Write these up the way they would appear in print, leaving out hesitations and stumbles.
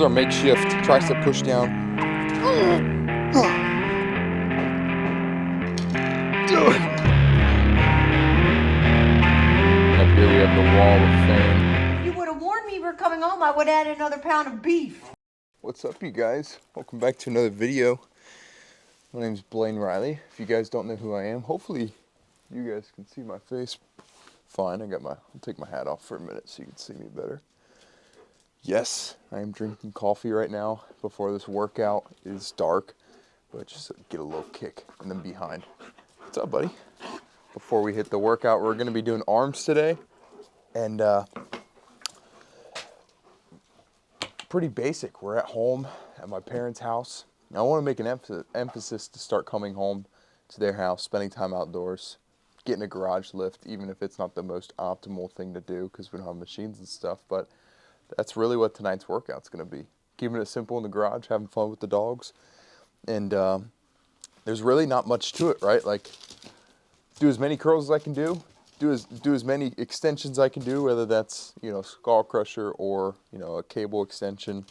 Our makeshift tricep push down. Up here we have the wall of fame. If you would have warned me we were coming home, I would have had another pound of beef. What's up, you guys? Welcome back to another video. My name's Blaine Riley. If you guys don't know who I am, hopefully you guys can see my face fine. I'll take my hat off for a minute so you can see me better. Yes, I am drinking coffee right now before this workout. It is dark, but just to get a little kick in the behind. What's up, buddy? Before we hit the workout, we're going to be doing arms today. And pretty basic. We're at home at my parents' house. I want to make an emphasis to start coming home to their house, spending time outdoors, getting a garage lift, even if it's not the most optimal thing to do because we don't have machines and stuff. But that's really what tonight's workout's going to be. Keeping it simple in the garage, having fun with the dogs. And there's really not much to it, right? Like, do as many curls as I can do as many extensions I can do, whether that's, skull crusher or, a cable extension.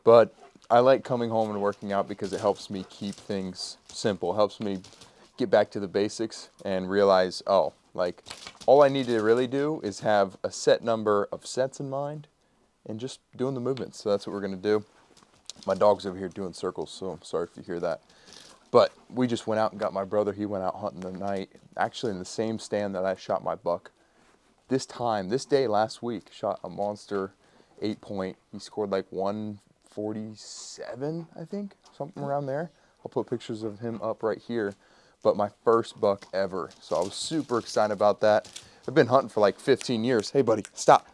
But I like coming home and working out because it helps me keep things simple. It helps me get back to the basics and realize, all I need to really do is have a set number of sets in mind and just doing the movements. So that's what we're going to do. My dog's over here doing circles, so I'm sorry if you hear that. But we just went out and got my brother. He went out hunting tonight, actually in the same stand that I shot my buck. This day last week, shot a monster 8-point. He scored like 147, I think, something around there. I'll put pictures of him up right here. But my first buck ever. So I was super excited about that. I've been hunting for like 15 years. Hey, buddy, stop.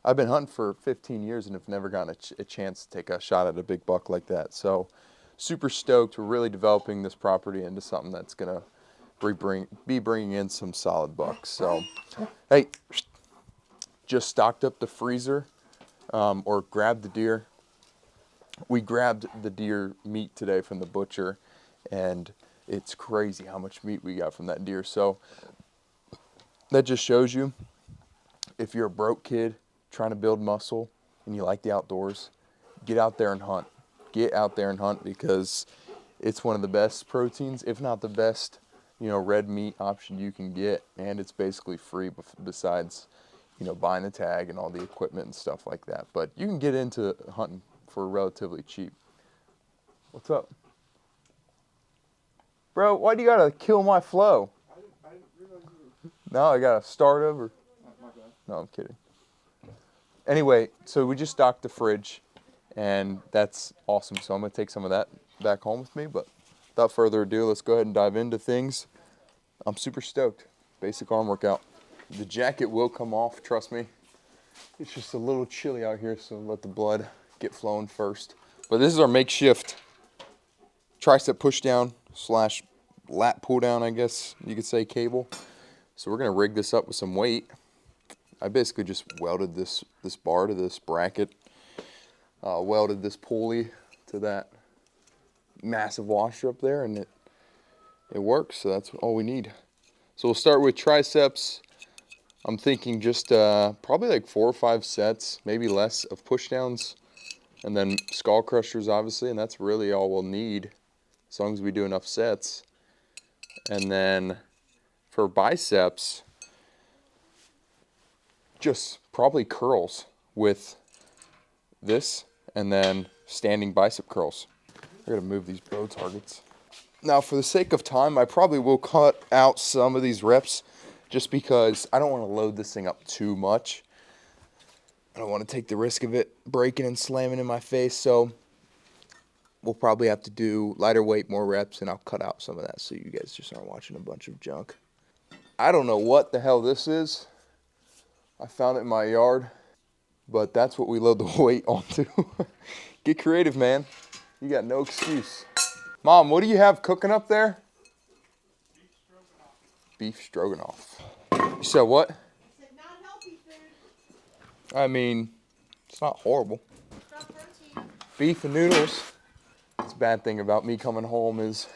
I've been hunting for 15 years and have never gotten a chance to take a shot at a big buck like that. So super stoked. We're really developing this property into something that's going to be bringing in some solid bucks. So, hey, just stocked up the freezer or grabbed the deer. We grabbed the deer meat today from the butcher, and it's crazy how much meat we got from that deer. So that just shows you, if you're a broke kid trying to build muscle and you like the outdoors, get out there and hunt. Get out there and hunt because it's one of the best proteins, if not the best, red meat option you can get. And it's basically free besides, buying the tag and all the equipment and stuff like that. But you can get into hunting for relatively cheap. What's up? Bro, why do you gotta kill my flow? I didn't realize you were... No, I gotta start over. My bad. No, I'm kidding. Anyway, so we just stocked the fridge, and that's awesome. So I'm going to take some of that back home with me. But without further ado, let's go ahead and dive into things. I'm super stoked. Basic arm workout. The jacket will come off, trust me. It's just a little chilly out here, so let the blood get flowing first. But this is our makeshift tricep push down / lat pull down, I guess you could say, cable. So we're going to rig this up with some weight. I basically just welded this bar to this bracket, welded this pulley to that massive washer up there, and it works. So that's all we need. So we'll start with triceps. I'm thinking just probably like 4 or 5 sets, maybe less, of push downs, and then skull crushers, obviously, and that's really all we'll need as long as we do enough sets. And then for biceps, just probably curls with this, and then standing bicep curls. I gotta move these bow targets. Now, for the sake of time, I probably will cut out some of these reps just because I don't want to load this thing up too much. I don't want to take the risk of it breaking and slamming in my face, so we'll probably have to do lighter weight, more reps, and I'll cut out some of that so you guys just aren't watching a bunch of junk. I don't know what the hell this is. I found it in my yard, but that's what we load the weight onto. Get creative, man. You got no excuse. Mom, what do you have cooking up there? Beef stroganoff. You said what? I said not healthy food. I mean, it's not horrible. It's not protein. Beef and noodles. That's a bad thing about me coming home is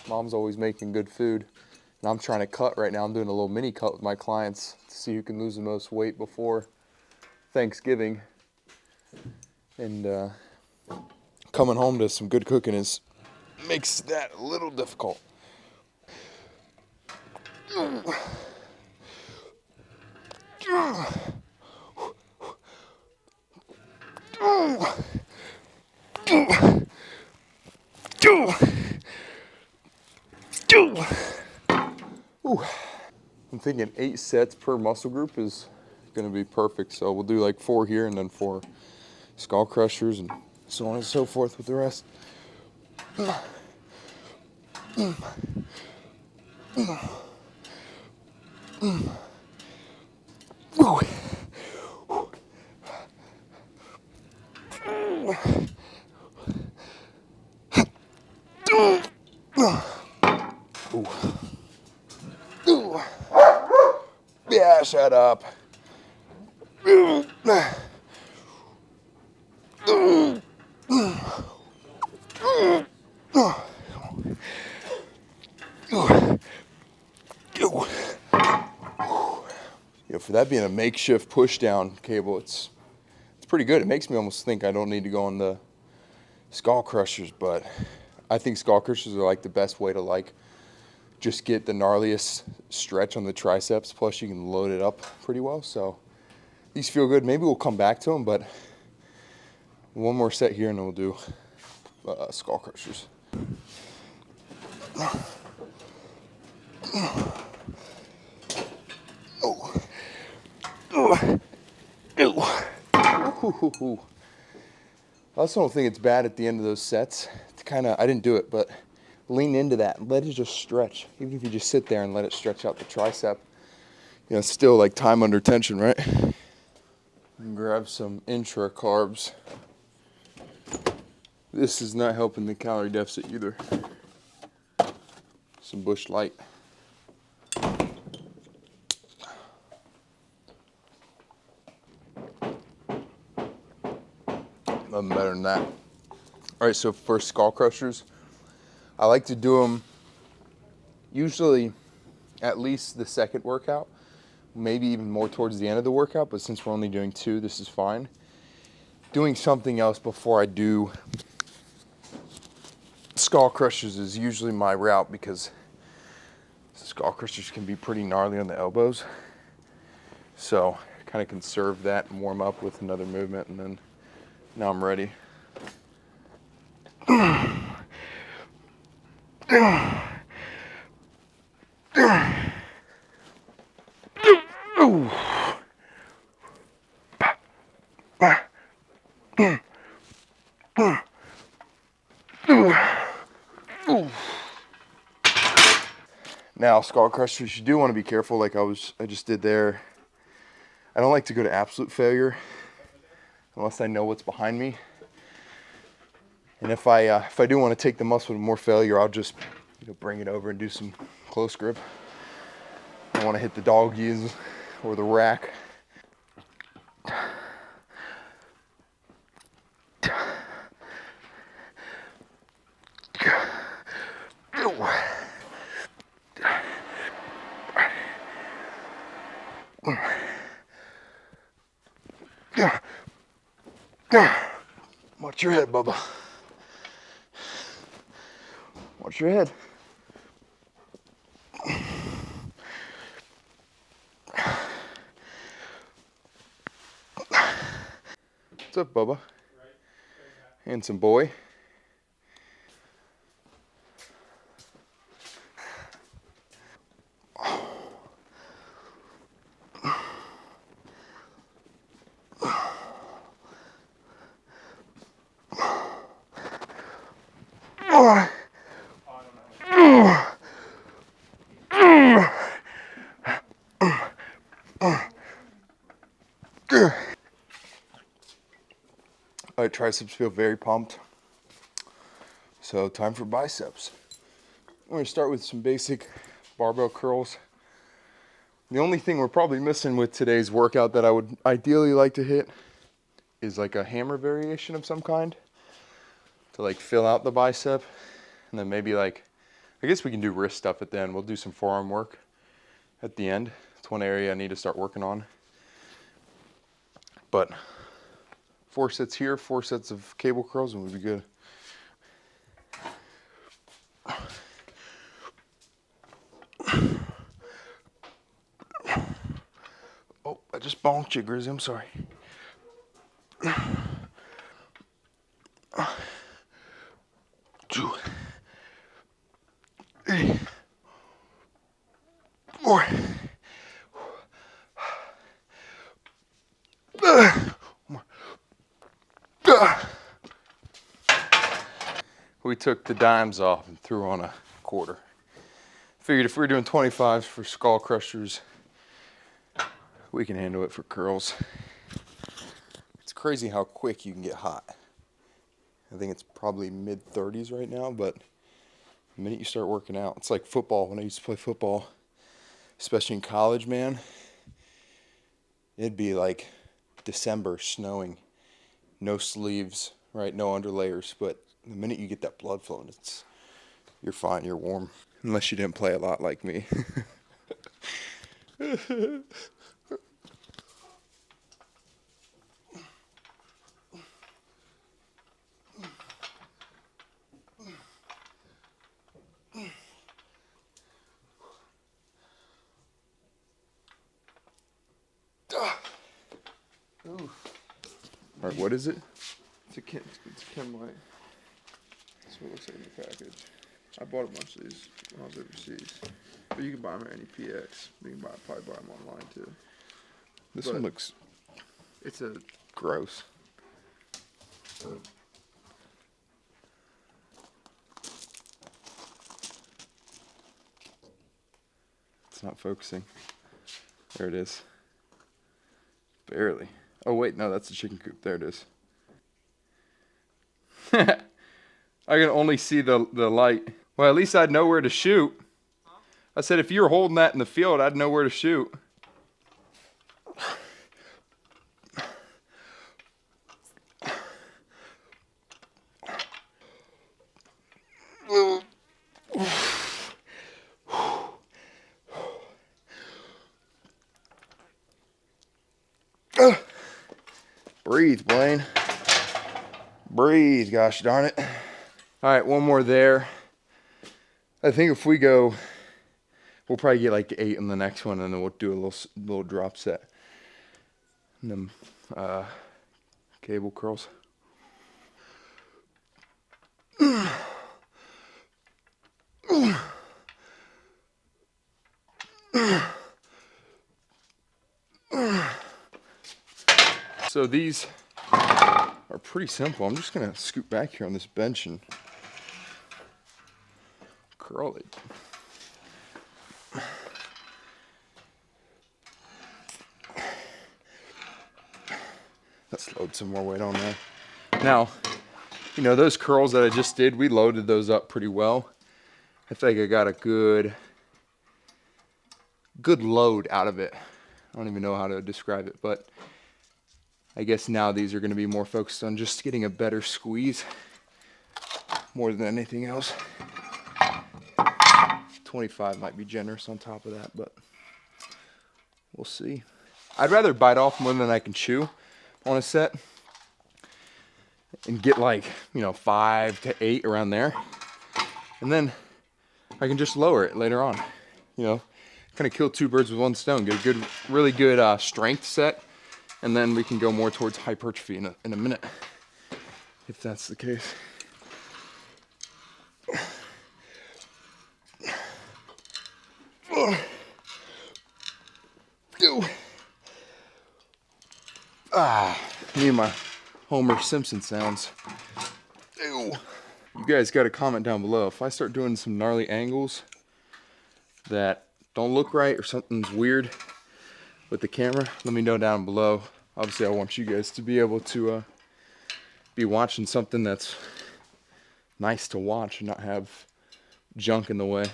Mom's always making good food. And I'm trying to cut right now. I'm doing a little mini cut with my clients to see who can lose the most weight before Thanksgiving. And coming home to some good cooking makes that a little difficult. Ooh. I'm thinking 8 sets per muscle group is going to be perfect. So we'll do like 4 here and then 4 skull crushers and so on and so forth with the rest. Ooh. Ooh. Yeah, shut up. Ooh. You know, for that being a makeshift push down cable, it's pretty good. It makes me almost think I don't need to go on the skull crushers, but I think skull crushers are like the best way to like just get the gnarliest stretch on the triceps. Plus you can load it up pretty well. So these feel good. Maybe we'll come back to them, but one more set here and then we'll do skull crushers. Oh. Oh. Ooh. I also don't think it's bad at the end of those sets to kind of, I didn't do it, but lean into that and let it just stretch. Even if you just sit there and let it stretch out the tricep, you know, it's still like time under tension, right? And grab some intra carbs. This is not helping the calorie deficit either. Some Bush Light. Nothing better than that. All right, so for skull crushers, I like to do them usually at least the second workout, maybe even more towards the end of the workout, but since we're only doing 2, this is fine. Doing something else before I do skull crushers is usually my route because skull crushers can be pretty gnarly on the elbows. So kind of conserve that and warm up with another movement, and then now I'm ready. Now, skull crushers, you do want to be careful like I just did there. I don't like to go to absolute failure unless I know what's behind me. And if I do want to take the muscle to more failure, I'll just bring it over and do some close grip. I want to hit the doggies or the rack. Watch your head, Bubba. Watch your head. What's up, Bubba? Handsome boy. All right, triceps feel very pumped. So time for biceps. I'm gonna start with some basic barbell curls. The only thing we're probably missing with today's workout that I would ideally like to hit is like a hammer variation of some kind to like fill out the bicep. And then maybe like, I guess we can do wrist stuff at the end. We'll do some forearm work at the end. It's one area I need to start working on. But 4 sets here, 4 sets of cable curls, and we'll be good. Oh, I just bonked you, Grizzy. I'm sorry. 2, 3, 4. We took the dimes off and threw on a quarter. Figured if we were doing 25s for skull crushers, we can handle it for curls. It's crazy how quick you can get hot. I think it's probably mid 30s right now, but the minute you start working out, it's like football. When I used to play football, especially in college, man, it'd be like December, snowing, no sleeves, right? No underlayers. But the minute you get that blood flowing, you're fine, you're warm. Unless you didn't play a lot like me. All right, what is it? It's a Chem Light. That's what it looks like in the package. I bought a bunch of these when I was overseas. But you can buy them at any PX. You can probably buy them online too. This But one looks it's a gross. It's not focusing. There it is. Barely. Oh wait, no, that's the chicken coop. There it is. I can only see the light. Well, at least I'd know where to shoot. I said if you were holding that in the field, I'd know where to shoot. Breathe, Blaine. Breathe, gosh darn it. All right, one more there. I think if we go, we'll probably get like 8 in the next one, and then we'll do a little drop set. And then cable curls. So these are pretty simple. I'm just gonna scoot back here on this bench and curl it. Let's load some more weight on there. Now, you know, those curls that I just did, we loaded those up pretty well. I think I got a good load out of it. I don't even know how to describe it, but I guess now these are going to be more focused on just getting a better squeeze more than anything else. 25 might be generous on top of that, but we'll see. I'd rather bite off more than I can chew on a set and get like, you know, 5 to 8 around there. And then I can just lower it later on, you know, kind of kill 2 birds with 1 stone, get a good, really good strength set. And then we can go more towards hypertrophy in a minute, if that's the case. Me and my Homer Simpson sounds. Ew. You guys got to comment down below. If I start doing some gnarly angles that don't look right or something's weird with the camera, let me know down below. Obviously, I want you guys to be able to be watching something that's nice to watch and not have junk in the way.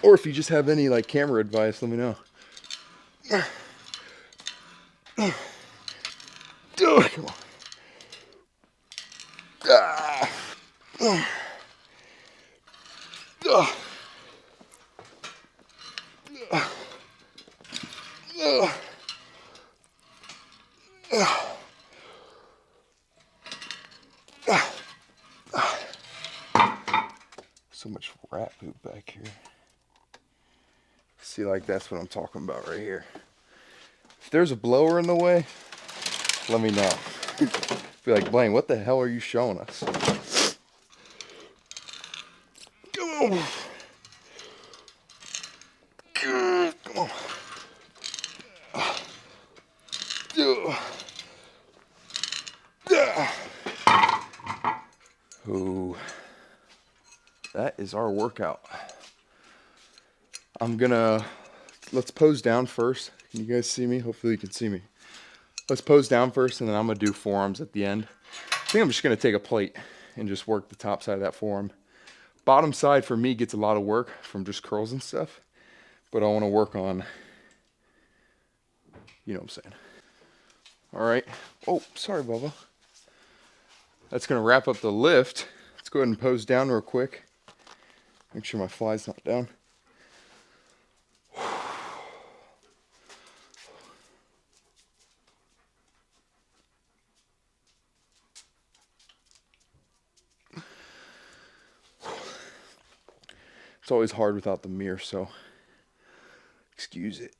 Or if you just have any like camera advice, let me know. Come on. So much rat poop back here. See, like, that's what I'm talking about right here. If there's a blower in the way, let me know. Be like, Blaine, what the hell are you showing us? Come on. Come on. Ooh. That is our workout. Let's pose down first. Can you guys see me? Hopefully you can see me. Let's pose down first, and then I'm gonna do forearms at the end. I think I'm just gonna take a plate and just work the top side of that forearm. Bottom side for me gets a lot of work from just curls and stuff, but I wanna work on, you know what I'm saying. All right. Oh, sorry, Bubba. That's gonna wrap up the lift. Let's go ahead and pose down real quick. Make sure my fly's not down. It's always hard without the mirror, so excuse it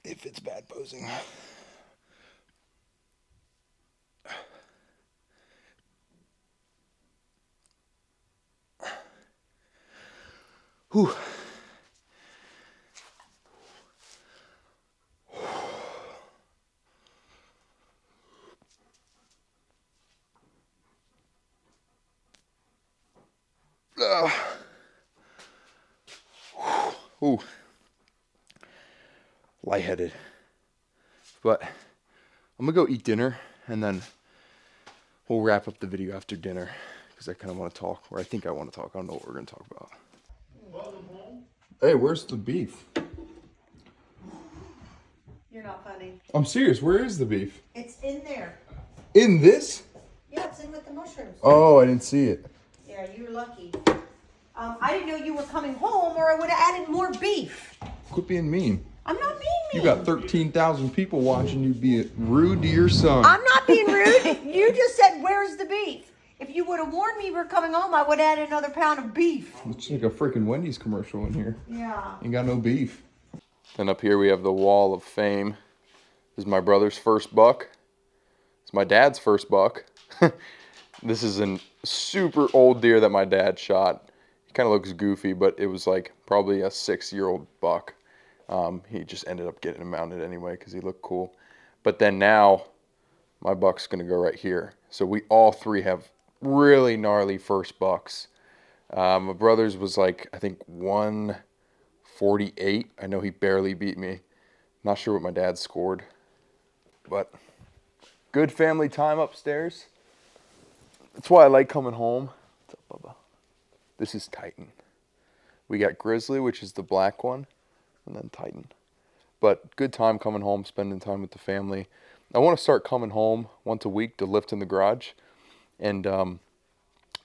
if it's bad posing. Whew. Ooh. Lightheaded. But I'm gonna go eat dinner, and then we'll wrap up the video after dinner, because I kind of want to talk, or I think I want to talk. I don't know what we're gonna talk about. Hey, where's the beef? You're not funny. I'm serious. Where is the beef? It's in there. In this? Yeah, it's in with the mushrooms. Oh, I didn't see it. Yeah, you're lucky. I didn't know you were coming home, or I would have added more beef. Quit being mean. I'm not being mean. You got 13,000 people watching you be rude to your son. I'm not being rude. You just said, where's the beef? If you would have warned me you were coming home, I would have added another pound of beef. Looks like a freaking Wendy's commercial in here. Yeah. Ain't got no beef. And up here we have the wall of fame. This is my brother's first buck. It's my dad's first buck. This is a super old deer that my dad shot. He kind of looks goofy, but it was like probably a 6-year-old buck. He just ended up getting him mounted anyway because he looked cool. But then now my buck's gonna go right here. So we all three have really gnarly first bucks. My brother's was like, I think 148. I know he barely beat me. Not sure what my dad scored, but good family time upstairs. That's why I like coming home. What's up, Bubba? This is Titan. We got Grizzly, which is the black one, and then Titan. But good time coming home, spending time with the family. I want to start coming home once a week to lift in the garage. And, you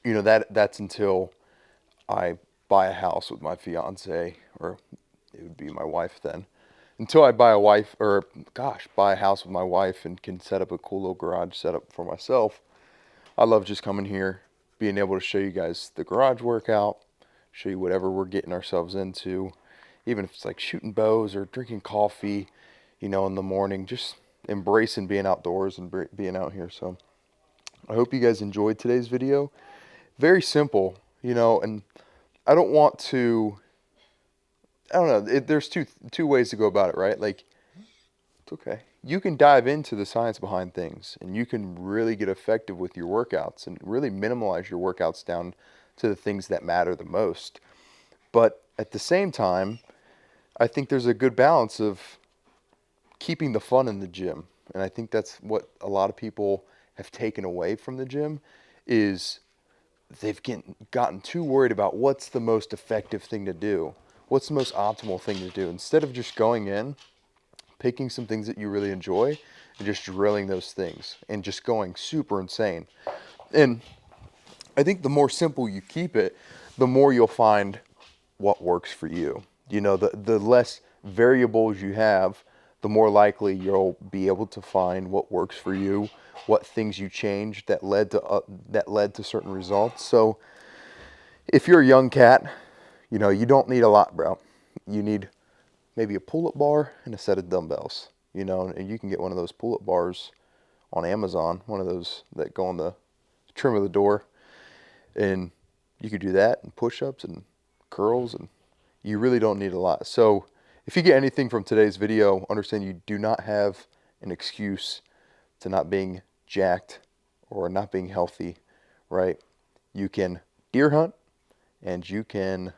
know, that's until I buy a house with my fiance, or it would be my wife then. Until I buy a house with my wife and can set up a cool little garage setup for myself. I love just coming here, being able to show you guys the garage workout, show you whatever we're getting ourselves into, even if it's like shooting bows or drinking coffee, you know, in the morning, just embracing being outdoors and being out here. So I hope you guys enjoyed today's video. Very simple, you know, and I don't know, there's two ways to go about it, right? Like, it's okay. You can dive into the science behind things, and you can really get effective with your workouts and really minimize your workouts down to the things that matter the most. But at the same time, I think there's a good balance of keeping the fun in the gym. And I think that's what a lot of people have taken away from the gym, is they've gotten too worried about what's the most effective thing to do. What's the most optimal thing to do? Instead of just going in, picking some things that you really enjoy and just drilling those things and just going super insane. And I think the more simple you keep it, the more you'll find what works for you. You know, the less variables you have, the more likely you'll be able to find what works for you, what things you changed that led to certain results. So if you're a young cat, you know, you don't need a lot, bro. You need maybe a pull-up bar and a set of dumbbells, you know, and you can get one of those pull-up bars on Amazon, one of those that go on the trim of the door, and you could do that and push-ups and curls, and you really don't need a lot. So if you get anything from today's video, understand you do not have an excuse to not being jacked or not being healthy, right? You can deer hunt and you can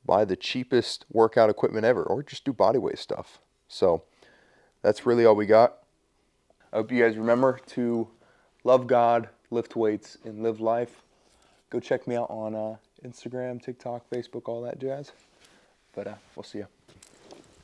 buy the cheapest workout equipment ever, or just do body weight stuff. So that's really all we got. I hope you guys remember to love God, lift weights, and live life. Go check me out on Instagram, TikTok, Facebook, all that jazz. But we'll see you.